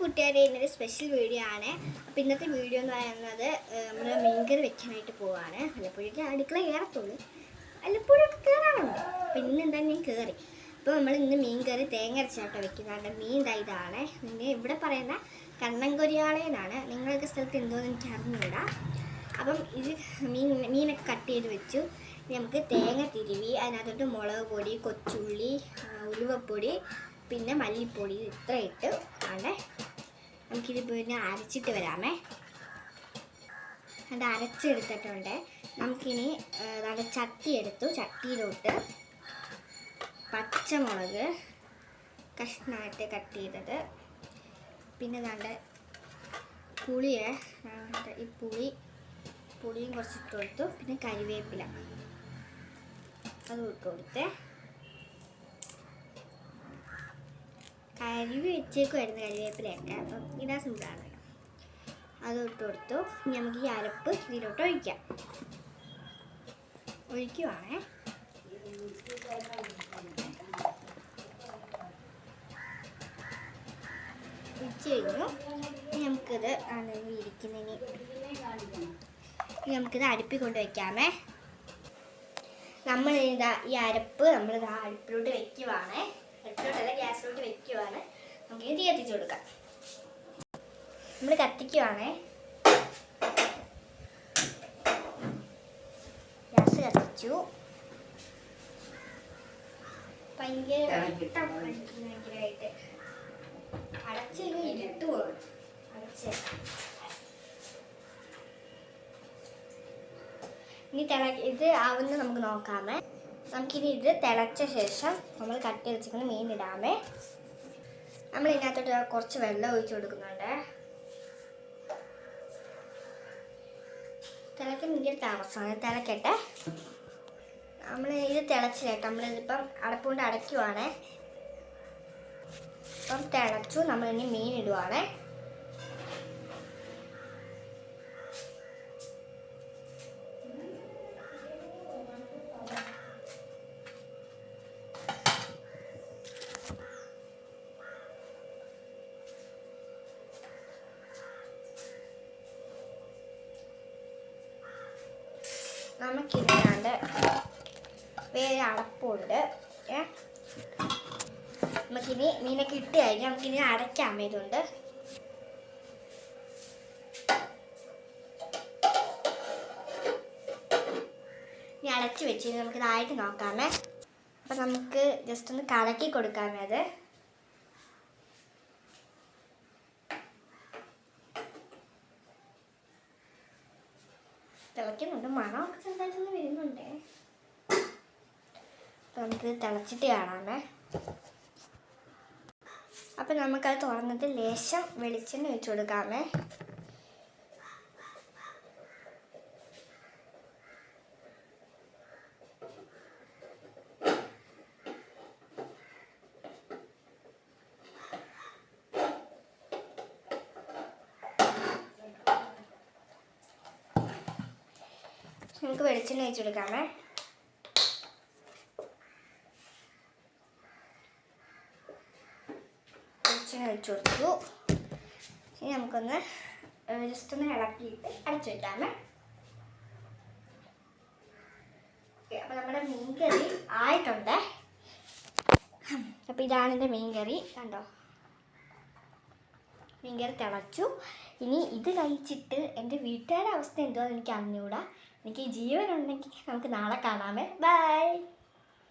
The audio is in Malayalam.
കൂട്ടുകാരെ, ഇന്നൊരു സ്പെഷ്യൽ വീഡിയോ ആണ്. അപ്പോൾ ഇന്നത്തെ വീഡിയോ എന്ന് പറയുന്നത് നമ്മൾ മീൻകറി വെക്കാനായിട്ട് പോവാണ്. വല്ലപ്പോഴേക്കും അടുക്കള കയറത്തുള്ളൂ, വല്ലപ്പോഴൊക്കെ കയറാറുണ്ട്. അപ്പോൾ ഇന്ന് എന്തായാലും ഞാൻ കയറി. അപ്പോൾ നമ്മൾ ഇന്ന് മീൻകറി തേങ്ങ അരച്ചാട്ടോ വെക്കുന്നതാണ്. മീൻ ഇതാണ്. പിന്നെ ഇവിടെ പറയുന്ന കണ്ണൻകൊരിയാളേനാണ്. നിങ്ങളൊക്കെ സ്ഥലത്ത് എന്തോന്ന് എനിക്ക് അറിഞ്ഞുകൂടാ. അപ്പം ഇത് മീനൊക്കെ കട്ട് ചെയ്ത് വെച്ചു. നമുക്ക് തേങ്ങ തിരുവി അതിനകത്തോട്ട് മുളക് പൊടി, കൊച്ചുള്ളി, ഉലുവപ്പൊടി, പിന്നെ മല്ലിപ്പൊടി ഇത്ര ഇട്ട് ആണ് നമുക്കിത് പിന്നെ അരച്ചിട്ട് വരാമേ. അത് അരച്ചെടുത്തിട്ടുണ്ട്. നമുക്കിനി നല്ല ചട്ടി എടുത്തു. ചട്ടിയിലോട്ട് പച്ചമുളക് കഷ്ണമായിട്ട് കട്ട് ചെയ്തത്, പിന്നെ നല്ല പുളിയെ ഈ പുളിയും കുറച്ചിട്ട് കൊടുത്തു. പിന്നെ കരിവേപ്പില അത് ഇട്ട് കൊടുത്ത് കരിവ് വെച്ചേക്കുമായിരുന്നു കരിവേപ്പിലയൊക്കെ. അപ്പം ഇതാ സിമ്പിളാണ്. അത് ഇട്ട് കൊടുത്തു. ഇനി നമുക്ക് ഈ അരപ്പ് ഇതിലോട്ട് ഒഴിക്കുവാണേ. ഒഴിച്ച് കഴിഞ്ഞു. ഇനി നമുക്കിത് നമുക്കിത് അടുപ്പിൽ കൊണ്ട് വയ്ക്കാമേ. നമ്മളിതാ ഈ അരപ്പ് നമ്മളിതാ അടുപ്പിലോട്ട് വെക്കുവാണേ. അടുപ്പിലോട്ടല്ല, ഗ്യാസിലോട്ട് വെക്കുവാണ്. നമുക്ക് തീ കത്തിച്ച് കൊടുക്കാം. നമ്മൾ കത്തിക്കുവാണേ. ഗ്യാസ് കത്തിച്ചു. ഭയങ്കരമായിട്ട് അടച്ച് ഇരുട്ട് പോകണം. ഇനി ഇത് ആവുന്ന നമുക്ക് നോക്കാമേ. നമുക്കിനി ഇത് തിളച്ച ശേഷം നമ്മൾ കട്ട് ചെയ്ത് വെച്ചിരിക്കുന്ന മീൻ ഇടാമേ. നമ്മൾ ഇതിനകത്തോട്ട് കുറച്ച് വെള്ളം ഒഴിച്ചു കൊടുക്കുന്നുണ്ട്. തിളയ്ക്കാൻ ഭയങ്കര താമസമാണ്. തിളക്കട്ടെ. നമ്മൾ ഇത് തിളച്ച് കേട്ടോ. നമ്മളിതിപ്പം അടപ്പുകൊണ്ട് അടയ്ക്കുവാണേ. ഇപ്പം തിളച്ചു. നമ്മളിനി മീൻ ഇടുവാണേ. നമുക്കിതിനാണ്ട് വേറെ അടപ്പുണ്ട്. നമുക്കിനി മീനൊക്കെ ഇട്ട് കഴിഞ്ഞാൽ നമുക്കിനി അടയ്ക്കാം. ഇതുണ്ട് ഇനി അടച്ച് വെച്ച് നമുക്കിതായിട്ട് നോക്കാമേ. അപ്പം നമുക്ക് ജസ്റ്റ് ഒന്ന് കലക്കി കൊടുക്കാമേ. അത് തിളയ്ക്കുന്നുണ്ട്. മണം ചെറുതായിട്ടൊന്ന് വരുന്നുണ്ട്. അപ്പം നമുക്ക് തിളച്ചിട്ട് കാണാമേ. അപ്പം നമുക്കത് തുറന്നിട്ട് ലേശം വെളിച്ചെണ്ണ ഒഴിച്ച് കൊടുക്കാമേ. നമുക്ക് വെളിച്ചെണ്ണ ഒഴിച്ച് കൊടുക്കാമേ. വെളിച്ചെണ്ണ ഒഴിച്ച് കൊടുത്തു. ഇനി നമുക്കൊന്ന് ജസ്റ്റ് ഒന്ന് ഇളക്കിയിട്ട് അടച്ചു വയ്ക്കാമേ. അപ്പം നമ്മുടെ മീൻകറി ആയിട്ടുണ്ട്. അപ്പം ഇതാണ് എൻ്റെ മീൻകറി. കണ്ടോ, മീൻകറി തിളച്ചു. ഇനി ഇത് കഴിച്ചിട്ട് എൻ്റെ വീട്ടുകാരുടെ അവസ്ഥ എന്തോന്ന് എനിക്ക് അറിഞ്ഞുകൂടാ. എനിക്ക് ജീവനുണ്ടെങ്കിൽ നമുക്ക് നാളെ കാണാമേ. ബൈ.